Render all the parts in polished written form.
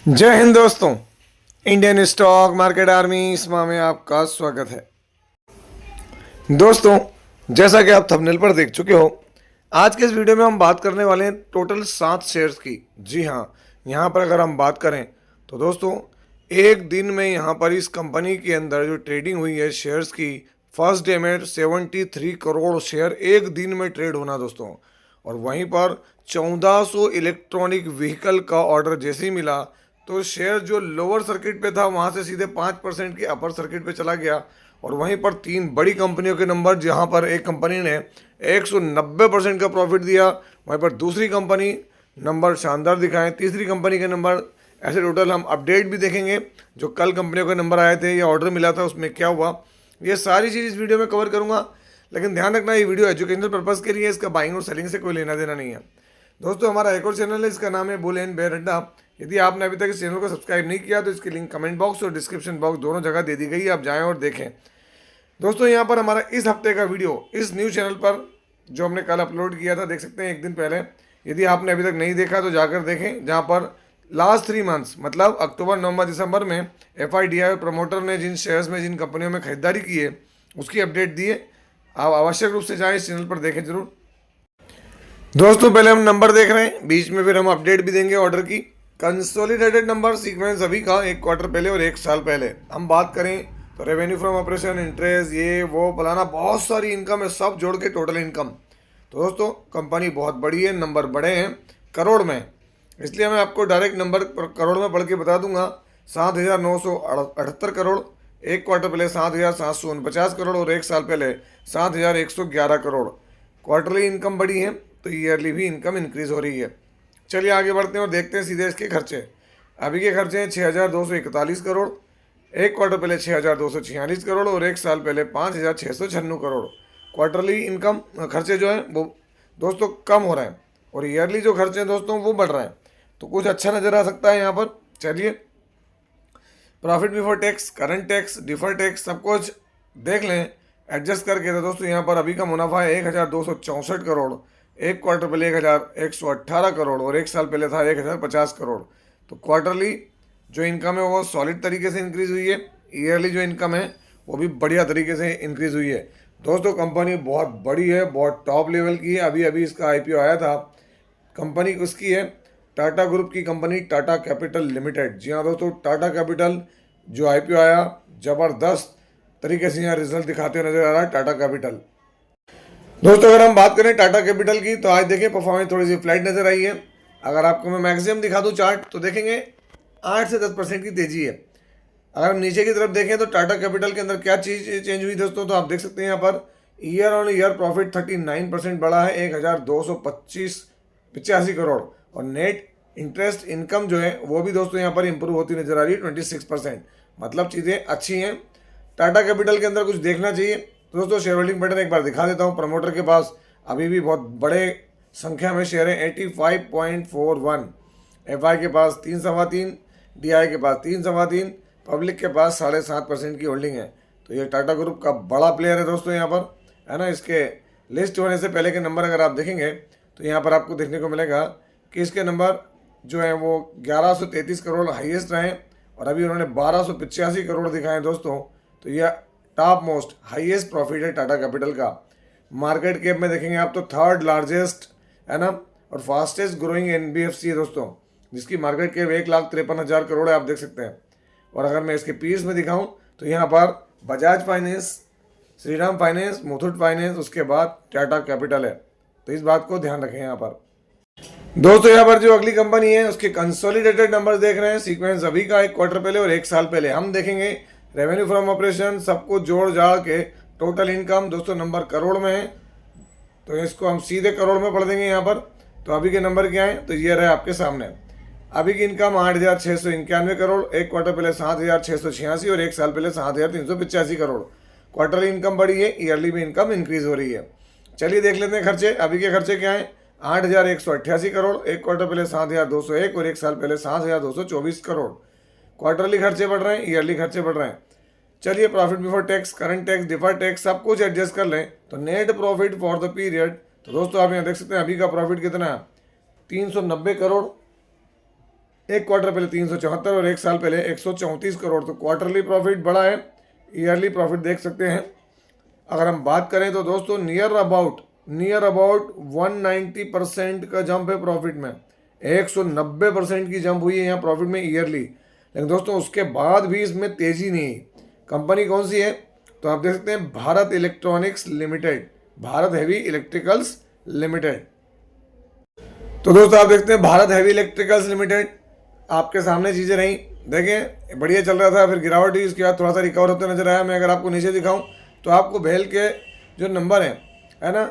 जय हिंद दोस्तों। Indian stock market army इसमा में आपका स्वागत है। दोस्तों, जैसा कि आप थंबनेल पर देख चुके हो, आज के इस वीडियो में हम बात करने वाले हैं टोटल 7 शेयर्स की। जी हाँ, यहाँ पर अगर हम बात करें तो दोस्तों, एक दिन में यहाँ पर इस कंपनी के अंदर जो ट्रेडिंग हुई है शेयर्स की, फर्स्ट डे में 73 करोड़ शेयर एक दिन में ट्रेड होना दोस्तों। और वहीं पर 1400 इलेक्ट्रॉनिक व्हीकल का ऑर्डर जैसे ही मिला तो शेयर जो लोअर सर्किट पे था वहाँ से सीधे 5% के अपर सर्किट पे चला गया। और वहीं पर तीन बड़ी कंपनियों के नंबर, जहाँ पर एक कंपनी ने 190% का प्रॉफिट दिया, वहीं पर दूसरी कंपनी नंबर शानदार दिखाएं, तीसरी कंपनी के नंबर ऐसे टोटल हम अपडेट भी देखेंगे। जो कल कंपनियों के नंबर आए थे या ऑर्डर मिला था उसमें क्या हुआ, ये सारी चीज़ इस वीडियो में कवर करूँगा। लेकिन ध्यान रखना, ये वीडियो एजुकेशनल पर्पज़ के लिए, इसका बाइंग और सेलिंग से कोई लेना देना नहीं है। दोस्तों, हमारा एक और चैनल है, इसका नाम है बुल एंड बेयर अड्डा। यदि आपने अभी तक इस चैनल को सब्सक्राइब नहीं किया तो इसकी लिंक कमेंट बॉक्स और डिस्क्रिप्शन बॉक्स दोनों जगह दे दी गई है, आप जाएं और देखें। दोस्तों, यहाँ पर हमारा इस हफ्ते का वीडियो इस न्यूज़ चैनल पर जो हमने कल अपलोड किया था, देख सकते हैं एक दिन पहले। यदि आपने अभी तक नहीं देखा तो जाकर देखें, जहाँ पर लास्ट 3 मंथ्स मतलब अक्टूबर, नवंबर, दिसंबर में FIDI और प्रमोटर ने जिन शेयर्स में जिन कंपनियों में खरीदारी की है उसकी अपडेट दी है। आप आवश्यक रूप से जाएँ, इस चैनल पर देखें जरूर। दोस्तों, पहले हम नंबर देख रहे हैं, बीच में फिर हम अपडेट भी देंगे ऑर्डर की। कंसोलिडेटेड नंबर सीक्वेंस अभी का एक क्वार्टर पहले और एक साल पहले हम बात करें तो रेवेन्यू फ्रॉम ऑपरेशन, इंटरेस्ट, ये वो फलाना बहुत सारी इनकम है, सब जोड़ के टोटल इनकम। तो दोस्तों, कंपनी बहुत बड़ी है, नंबर बड़े हैं, करोड़ में, इसलिए मैं आपको डायरेक्ट नंबर करोड़ में पढ़ के बता दूंगा। 7,978 करोड़, एक क्वार्टर पहले 7,749 करोड़ और एक साल पहले 7,111 करोड़। क्वार्टरली इनकम बड़ी है तो ईयरली भी इनकम इंक्रीज हो रही है। चलिए आगे बढ़ते हैं और देखते हैं सीधे इसके खर्चे। अभी के खर्चे हैं 6,241 करोड़, एक क्वार्टर पहले 6,246 करोड़ और एक साल पहले 5,696 करोड़। क्वार्टरली इनकम खर्चे जो हैं वो दोस्तों कम हो रहे हैं और ईयरली जो खर्चे हैं दोस्तों वो बढ़ रहे हैं, तो कुछ अच्छा नज़र आ सकता है यहाँ पर। चलिए, profit before tax, current tax, defer tax सब कुछ देख लें एडजस्ट करके। तो दोस्तों, यहाँ पर अभी का मुनाफा है 1,264 करोड़, एक क्वार्टर पहले 1,118 करोड़ और एक साल पहले था 1,050 करोड़। तो क्वार्टरली जो इनकम है वो सॉलिड तरीके से इंक्रीज़ हुई है, ईयरली जो इनकम है वो भी बढ़िया तरीके से इंक्रीज़ हुई है। दोस्तों, कंपनी बहुत बड़ी है, बहुत टॉप लेवल की है। अभी अभी इसका IPO आया था। कंपनी उसकी है टाटा ग्रुप की कंपनी, टाटा कैपिटल लिमिटेड। जी हाँ दोस्तों, टाटा कैपिटल जो IPO आया, ज़बरदस्त तरीके से यहाँ रिजल्ट दिखाते हुए नजर आ रहा है टाटा कैपिटल। दोस्तों, अगर हम बात करें टाटा कैपिटल की तो आज देखिए परफॉर्मेंस थोड़ी सी फ्लाइट नज़र आई है। अगर आपको मैं मैक्सिमम दिखा दूं चार्ट तो देखेंगे 8 से 10% की तेज़ी है। अगर हम नीचे की तरफ देखें तो टाटा कैपिटल के अंदर क्या चीज़ चेंज हुई दोस्तों, तो आप देख सकते हैं यहाँ per year on year profit 39% बढ़ा है, 1,285 करोड़। और नेट इंटरेस्ट इनकम जो है वो भी दोस्तों यहाँ पर इंप्रूव होती नजर आ रही है 26%। मतलब चीज़ें अच्छी हैं। टाटा कैपिटल के अंदर कुछ देखना चाहिए। तो दोस्तों, शेयर होल्डिंग पैटर्न एक बार दिखा देता हूँ। प्रमोटर के पास अभी भी बहुत बड़े संख्या में शेयर हैं, 85.41, FI के पास 3.3, DI के पास 3.3, पब्लिक के पास 7.5% की होल्डिंग है। तो ये टाटा ग्रुप का बड़ा प्लेयर है दोस्तों यहाँ पर, है ना। इसके लिस्ट होने से पहले के नंबर अगर आप देखेंगे तो यहाँ पर आपको देखने को मिलेगा कि इसके नंबर जो है वो 1,133 करोड़ हाईएस्ट रहे और अभी उन्होंने 1,285 करोड़ दिखाए दोस्तों। तो यह टॉप मोस्ट हाईएस्ट प्रॉफिट है टाटा कैपिटल का। मार्केट कैप में देखेंगे आप तो थर्ड लार्जेस्ट, है ना, और फास्टेस्ट ग्रोइंग NBFC है दोस्तों, जिसकी मार्केट कैप 1,53,000 करोड़ है, आप देख सकते हैं। और अगर मैं इसके पीएस में दिखाऊं तो यहाँ पर Bajaj finance, Shriram finance, Muthoot finance, उसके बाद टाटा कैपिटल है। तो इस बात को ध्यान रखें यहाँ पर। दोस्तों, यहाँ पर जो अगली कंपनी है उसके कंसोलिडेटेड नंबर्स देख रहे हैं, सीक्वेंस अभी का एक क्वार्टर पहले और एक साल पहले। हम देखेंगे रेवेन्यू फ्रॉम ऑपरेशन, सबको जोड़ जाड़ के टोटल इनकम दोस्तों नंबर करोड़ में है, तो इसको हम सीधे करोड़ में पढ़ देंगे यहाँ पर। तो अभी के नंबर क्या हैं, तो ये रहे आपके सामने। अभी की इनकम 8,691 करोड़, एक क्वार्टर पहले 7,686 और एक साल पहले 7,385 करोड़। क्वार्टरली इनकम बढ़ी है, ईयरली भी इनकम इंक्रीज हो रही है। चलिए देख लेते हैं खर्चे। अभी के खर्चे क्या हैं, 8,188 करोड़, एक क्वार्टर पहले 7,201 और एक साल पहले 7,224 करोड़। क्वार्टरली खर्चे बढ़ रहे हैं, ईयरली खर्चे बढ़ रहे हैं। चलिए, profit before tax, current tax, defer tax सब कुछ एडजस्ट कर लें तो net profit for the period, तो दोस्तों आप यहाँ देख सकते हैं अभी का प्रॉफिट कितना है, 390 करोड़, एक क्वार्टर पहले 374 और एक साल पहले 134 करोड़। तो क्वार्टरली प्रॉफिट बढ़ा है, ईयरली प्रॉफिट देख सकते हैं। अगर हम बात करें तो दोस्तों नियर अबाउट 190% का जंप है प्रॉफिट में, 190% की जंप हुई है यहाँ प्रॉफिट में ईयरली। लेकिन दोस्तों उसके बाद भी इसमें तेजी नहीं। कंपनी कौन सी है? तो आप देख सकते हैं Bharat electronics limited, Bharat heavy electricals limited. तो दोस्तों आप देखते हैं भारत हेवी इलेक्ट्रिकल्स लिमिटेड, आपके सामने चीज़ें रही। देखें बढ़िया चल रहा था, फिर गिरावट हुई, उसके बाद थोड़ा सा रिकवर होते नजर आया। मैं अगर आपको नीचे दिखाऊं तो आपको भेल के जो नंबर है ना,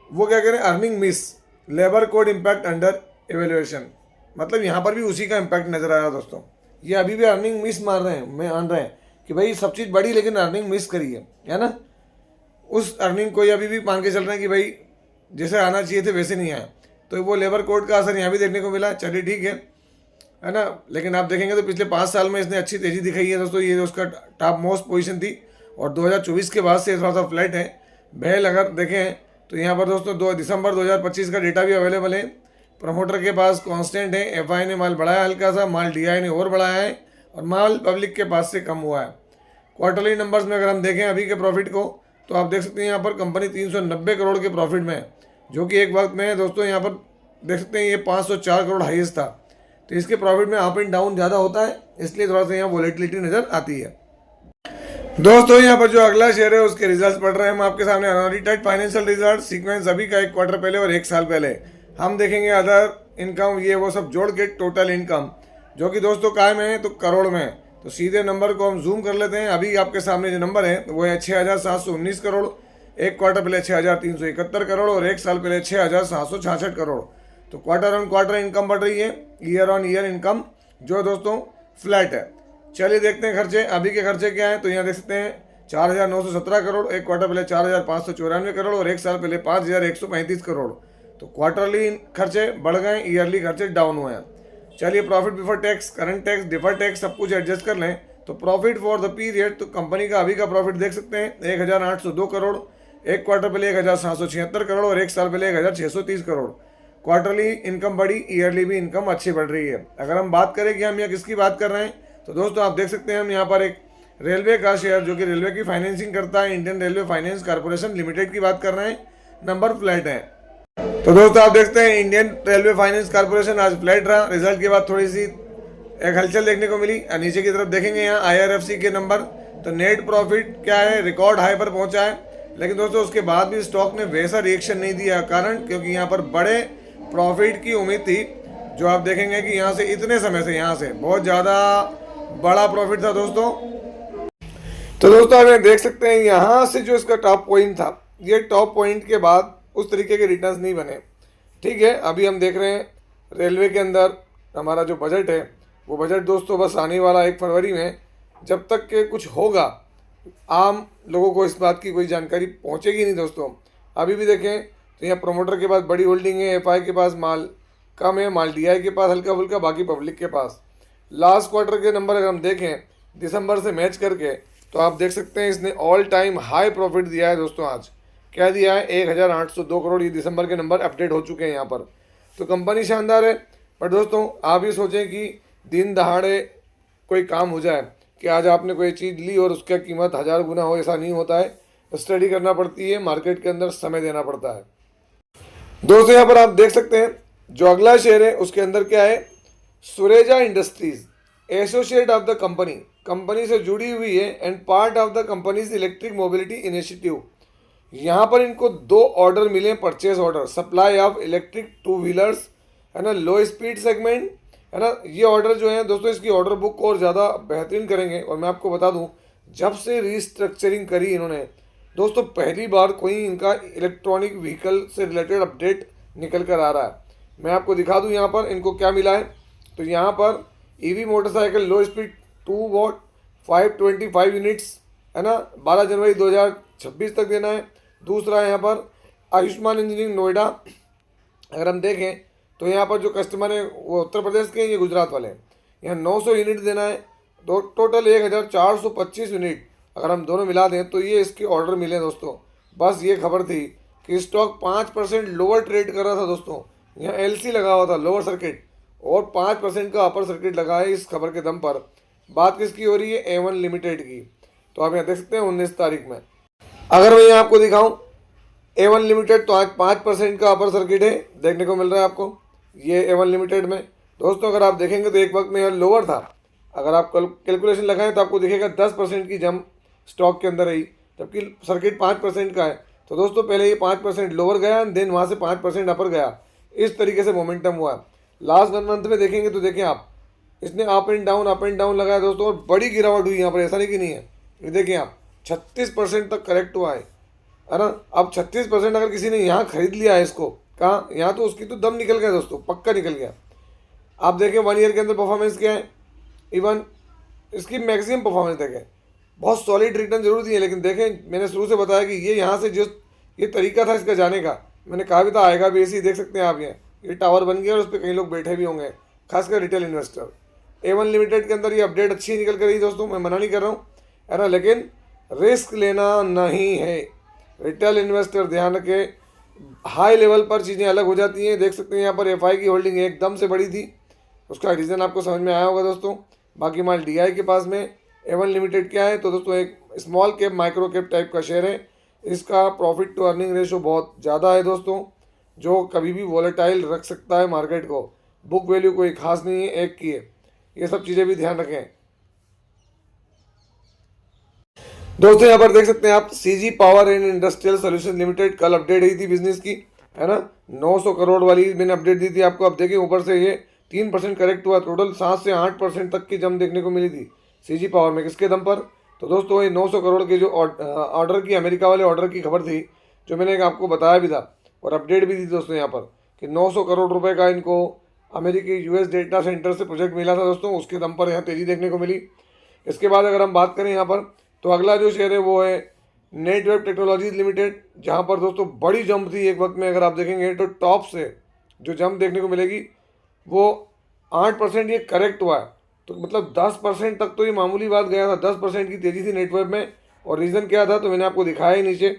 वो क्या करें, earning miss, labour code impact under evaluation, मतलब यहाँ पर भी उसी का इम्पैक्ट नजर आया दोस्तों। ये अभी भी अर्निंग मिस मान रहे हैं कि भाई सब चीज़ बढ़ी लेकिन अर्निंग मिस करी है ना। उस अर्निंग को ये अभी भी मान के चल रहे हैं कि भाई जैसे आना चाहिए थे वैसे नहीं आया। तो वो लेबर कोड का असर यहाँ भी देखने को मिला, चलिए ठीक है ना। लेकिन आप देखेंगे तो पिछले 5 साल में इसने अच्छी तेज़ी दिखाई है दोस्तों। ये उसका टॉप मोस्ट पोजीशन थी और 2024 के बाद से थोड़ा सा फ्लैट है। भेल अगर देखें तो यहाँ पर दोस्तों 2 दिसंबर 2025 का डेटा भी अवेलेबल है। प्रमोटर के पास कांस्टेंट है, एफआई ने माल बढ़ाया हल्का सा, माल डीआई ने और बढ़ाया है और माल पब्लिक के पास से कम हुआ है। क्वार्टरली नंबर्स में अगर हम देखें अभी के प्रॉफिट को तो आप देख सकते हैं यहाँ पर कंपनी 390 करोड़ के प्रॉफिट में है, जो कि एक वक्त में दोस्तों यहाँ पर देख सकते हैं ये 504 करोड़ हाईएस्ट था। तो इसके प्रॉफिट में अप एंड डाउन ज़्यादा होता है, इसलिए थोड़ा सा यहाँ वॉलेटिलिटी नज़र आती है। दोस्तों यहाँ पर जो अगला शेयर है उसके रिजल्ट्स पढ़ रहे हैं हम आपके सामने। अनऑडिटेड फाइनेंशियल रिजल्ट सीक्वेंस अभी का एक क्वार्टर पहले और एक साल पहले। हम देखेंगे अदर इनकम, ये वो सब जोड़ के टोटल इनकम जो कि दोस्तों काय में है तो करोड़ में है। तो सीधे नंबर को हम जूम कर लेते हैं। अभी आपके सामने जो नंबर है वो है 6,719 करोड़, एक क्वार्टर पहले 6,371 करोड़ और एक साल पहले 6,766 करोड़। तो क्वार्टर ऑन क्वार्टर इनकम बढ़ रही है, ईयर ऑन ईयर इनकम जो दोस्तों फ्लैट है। चलिए देखते हैं खर्चे। अभी के खर्चे क्या हैं तो यहाँ देख सकते हैं 4,917 करोड़, एक क्वार्टर पहले 4,594 करोड़ और एक साल पहले 5,135 करोड़। तो क्वार्टरली खर्चे बढ़ गए, ईयरली खर्चे डाउन हुए हैं। चलिए profit before tax, current tax, defer tax सब कुछ एडजस्ट कर लें तो प्रॉफिट फॉर द पीरियड, तो कंपनी का अभी का प्रॉफिट देख सकते हैं 1,802 करोड़, एक क्वार्टर पहले 1,776 करोड़ और एक साल पहले 1,630 करोड़। क्वार्टरली इनकम बढ़ी, ईयरली भी इनकम अच्छी बढ़ रही है। अगर हम बात करें कि हम यहाँ किसकी बात कर रहे हैं तो दोस्तों आप देख सकते हैं हम यहाँ पर एक रेलवे का शेयर जो कि रेलवे की फाइनेंसिंग करता है, Indian railway finance corporation limited की बात कर रहे हैं। नंबर फ्लैट है। तो दोस्तों आप देखते हैं इंडियन रेलवे फाइनेंस कॉर्पोरेशन आज फ्लैट रहा। रिजल्ट के बाद थोड़ी सी एक हलचल देखने को मिली। नीचे की तरफ देखेंगे यहाँ IRFC के नंबर, तो नेट प्रॉफिट क्या है, रिकॉर्ड हाई पर पहुंचा है। लेकिन दोस्तों उसके बाद भी स्टॉक ने वैसा रिएक्शन नहीं दिया, कारण क्योंकि यहाँ पर बड़े प्रॉफिट की उम्मीद थी। जो आप देखेंगे कि यहाँ से इतने समय से यहाँ से बहुत ज़्यादा बड़ा प्रॉफिट था दोस्तों। तो दोस्तों आप देख सकते हैं यहाँ से जो इसका टॉप पॉइंट था, ये टॉप पॉइंट के बाद उस तरीके के रिटर्न्स नहीं बने। ठीक है, अभी हम देख रहे हैं रेलवे के अंदर हमारा जो बजट है वो बजट दोस्तों बस आने वाला 1 फरवरी में, जब तक के कुछ होगा आम लोगों को इस बात की कोई जानकारी पहुंचेगी नहीं दोस्तों। अभी भी देखें तो यहाँ प्रमोटर के पास बड़ी होल्डिंग है, एफआई के पास माल कम है, माल डीआई के पास हल्का फुल्का, बाकी पब्लिक के पास। लास्ट क्वार्टर के नंबर अगर हम देखें दिसंबर से मैच करके तो आप देख सकते हैं इसने ऑल टाइम हाई प्रॉफिट दिया है दोस्तों। आज क्या दिया है 1,802 करोड़, ये दिसंबर के नंबर अपडेट हो चुके हैं यहाँ पर। तो कंपनी शानदार है, पर दोस्तों आप ये सोचें कि दिन दहाड़े कोई काम हो जाए कि आज आपने कोई चीज़ ली और उसका कीमत 1000 गुना हो, ऐसा नहीं होता है। स्टडी करना पड़ती है, मार्केट के अंदर समय देना पड़ता है दोस्तों। यहाँ पर आप देख सकते हैं जो अगला शेयर है उसके अंदर क्या है, Sureja industries associate of the company, company से जुड़ी हुई है and part of the companies electric mobility initiative. यहाँ पर इनको 2 ऑर्डर मिले, purchase order, supply of electric 2 wheelers है ना, लो स्पीड सेगमेंट है ना। ये ऑर्डर जो है दोस्तों इसकी ऑर्डर बुक को और ज़्यादा बेहतरीन करेंगे। और मैं आपको बता दूं जब से रीस्ट्रक्चरिंग करी इन्होंने दोस्तों, पहली बार कोई इनका इलेक्ट्रॉनिक व्हीकल से रिलेटेड अपडेट निकल कर आ रहा है। मैं आपको दिखा दूं यहाँ पर इनको क्या मिला है। तो यहाँ पर EV motorcycle low speed 2 what 525 units है ना, 12 जनवरी 2026 तक देना है। दूसरा यहाँ पर आयुष्मान इंजीनियरिंग नोएडा, अगर हम देखें तो यहाँ पर जो कस्टमर है वो उत्तर प्रदेश के हैं, ये गुजरात वाले हैं। यहाँ 900 यूनिट देना है, तो टोटल 1,425 यूनिट अगर हम दोनों मिला दें तो ये इसके ऑर्डर मिले दोस्तों। बस ये खबर थी कि स्टॉक 5% लोअर ट्रेड कर रहा था दोस्तों। यहाँ LC लगा हुआ था, लोअर सर्किट, और 5% का अपर सर्किट लगा है इस खबर के दम पर। बात किसकी हो रही है? A1 लिमिटेड की। तो आप यहाँ देख सकते हैं 19 तारीख में। अगर मैं यहाँ आपको दिखाऊं A1 लिमिटेड, तो आज 5% का अपर सर्किट है देखने को मिल रहा है आपको ये A1 लिमिटेड में। दोस्तों अगर आप देखेंगे तो एक वक्त में यह लोअर था, अगर आप कैलकुलेशन लगाएं तो आपको दिखेगा 10% की जंप स्टॉक के अंदर रही, जबकि सर्किट 5% का है। तो दोस्तों पहले ये 5% लोअर गया, देन वहाँ से 5% अपर गया, इस तरीके से मोमेंटम हुआ। लास्ट 1 मंथ में देखेंगे तो देखें आप, इसने अप एंड डाउन लगाया दोस्तों, और बड़ी गिरावट हुई यहाँ पर, ऐसा नहीं कि नहीं है। ये देखें आप 36% तक करेक्ट हुआ है ना। अब 36% अगर किसी ने यहाँ खरीद लिया है इसको, कहाँ यहाँ, तो उसकी तो दम निकल गया दोस्तों, पक्का निकल गया। आप देखें 1 ईयर के अंदर परफॉर्मेंस क्या है, इवन इसकी मैक्सिमम परफॉर्मेंस देखें, बहुत सॉलिड रिटर्न जरूर दिए, लेकिन देखें मैंने शुरू से बताया कि ये यहाँ से जो ये तरीका था इसका जाने का, मैंने कहा भी था आएगा भी ऐसे ही। देख सकते हैं आप ये टावर बन गया और उस पर कई लोग बैठे भी होंगे, खासकर रिटेल इन्वेस्टर। A1 लिमिटेड के अंदर ये अपडेट अच्छी निकल कर रही दोस्तों, मैं मना नहीं कर रहा हूँ, है ना, लेकिन रिस्क लेना नहीं है। रिटेल इन्वेस्टर ध्यान रखे, हाई लेवल पर चीज़ें अलग हो जाती हैं। देख सकते हैं यहाँ पर FI की होल्डिंग एकदम से बड़ी थी, उसका रीज़न आपको समझ में आया होगा दोस्तों। बाकी माल DI के पास में A1 लिमिटेड क्या है, तो दोस्तों एक small cap micro cap type का शेयर है। इसका प्रॉफिट टू अर्निंग रेशो बहुत ज़्यादा है दोस्तों, जो कभी भी वॉलेटाइल रख सकता है मार्केट को। बुक वैल्यू कोई खास नहीं है, एक की है। ये सब चीज़ें भी ध्यान रखें दोस्तों। यहाँ पर देख सकते हैं आप CG power and industrial solution limited, कल अपडेट हुई थी बिजनेस की, है ना, 900 करोड़ वाली मैंने अपडेट दी थी आपको। अब देखिए ऊपर से ये 3% करेक्ट हुआ, टोटल 7 से 8% तक की जंप देखने को मिली थी CG पावर में। किसके दम पर? तो दोस्तों ये 900 करोड़ के जो ऑर्डर की, अमेरिका वाले ऑर्डर की खबर थी, जो मैंने आपको बताया भी था और अपडेट भी दी दोस्तों यहाँ पर, कि 900 करोड़ रुपये का इनको अमेरिकी US डेटा सेंटर से प्रोजेक्ट मिला था दोस्तों, उसके दम पर यहाँ तेज़ी देखने को मिली। इसके बाद अगर हम बात करें यहाँ पर, तो अगला जो शेयर है वो है नेटवेब टेक्नोलॉजीज लिमिटेड, जहाँ पर दोस्तों बड़ी जंप थी एक वक्त में। अगर आप देखेंगे तो टॉप से जो जंप देखने को मिलेगी वो 8% ये करेक्ट हुआ है, तो मतलब 10% तक तो ये मामूली बात गया था। 10% की तेज़ी थी नेटवेब में, और रीज़न क्या था तो मैंने आपको दिखाया ही नीचे,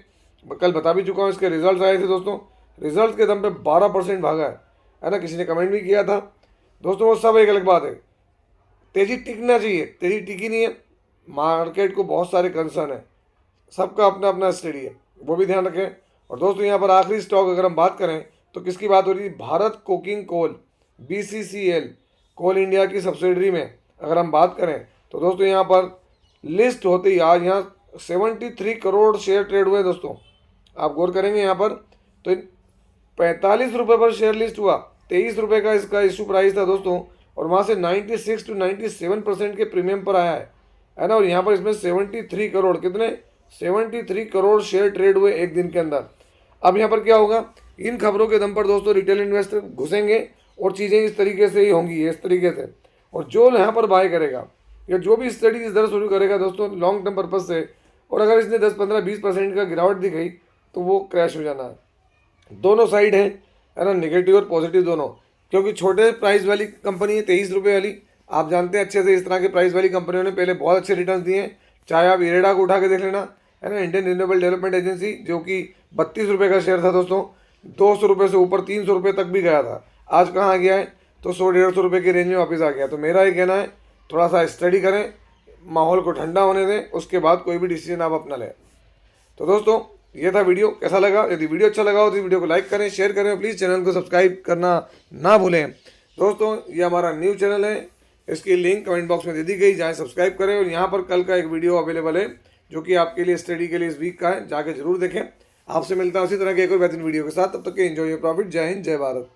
कल बता भी चुका हूँ। इसके रिजल्ट आए थे दोस्तों, रिजल्ट के दम पे 12% भागा है ना। किसी ने कमेंट भी किया था दोस्तों, वो सब एक अलग बात है। तेज़ी टिकना चाहिए, तेज़ी टिकी नहीं है, मार्केट को बहुत सारे कंसर्न है, सबका अपना अपना स्टडी है, वो भी ध्यान रखें। और दोस्तों यहाँ पर आखिरी स्टॉक अगर हम बात करें तो किसकी बात हो रही है? भारत कोकिंग कोल, BCCL कोल इंडिया की सब्सिडरी में अगर हम बात करें तो दोस्तों यहाँ पर लिस्ट होते ही आज यहाँ 73 करोड़ शेयर ट्रेड हुए दोस्तों। आप गौर करेंगे यहाँ पर तो 45 रुपये पर शेयर लिस्ट हुआ, 23 रुपये का इसका इशू प्राइस था दोस्तों, और वहाँ से 96 to 97% के प्रीमियम पर आया है ना। और यहाँ पर इसमें 73 करोड़, कितने? 73 करोड़ शेयर ट्रेड हुए एक दिन के अंदर। अब यहाँ पर क्या होगा? इन खबरों के दम पर दोस्तों रिटेल इन्वेस्टर घुसेंगे और चीज़ें इस तरीके से ही होंगी, इस तरीके से। और जो यहाँ पर बाय करेगा या जो भी स्टडी इस तरह शुरू करेगा दोस्तों लॉन्ग टर्म पर्पज से, और अगर इसने 10, 15, 20% का गिरावट दिखाई तो वो क्रैश हो जाना है। दोनों साइड है ना, नेगेटिव और पॉजिटिव दोनों। क्योंकि छोटे प्राइस वाली कंपनी है 23 रुपये वाली, आप जानते हैं अच्छे से, इस तरह के प्राइस वाली कंपनियों ने पहले बहुत अच्छे रिटर्न दिए हैं। चाहे आप इरेडा को उठा के देख लेना, है ना, इंडियन रिन्यूएबल डेवलपमेंट एजेंसी, जो कि 32 रुपये का शेयर था दोस्तों, 200 रुपये से ऊपर 300 रुपये तक भी गया था। आज कहाँ आ गया है? तो 100-150 रुपये की रेंज में वापस आ गया। तो मेरा ये कहना है थोड़ा सा स्टडी करें, माहौल को ठंडा होने दें, उसके बाद कोई भी डिसीजन आप अपना लें। तो दोस्तों ये था वीडियो, कैसा लगा? यदि वीडियो अच्छा लगा हो तो वीडियो को लाइक करें, शेयर करें, प्लीज़ चैनल को सब्सक्राइब करना ना भूलें। दोस्तों ये हमारा न्यू चैनल है, इसकी लिंक कमेंट बॉक्स में दे दी गई, जाएँ सब्सक्राइब करें। और यहाँ पर कल का एक वीडियो अवेलेबल है जो कि आपके लिए स्टडी के लिए इस वीक का है, जाके जरूर देखें। आपसे मिलता है उसी तरह के एक और बेहतरीन वीडियो के साथ, तब तक के एंजॉय योर प्रॉफिट। जय हिंद, जय भारत।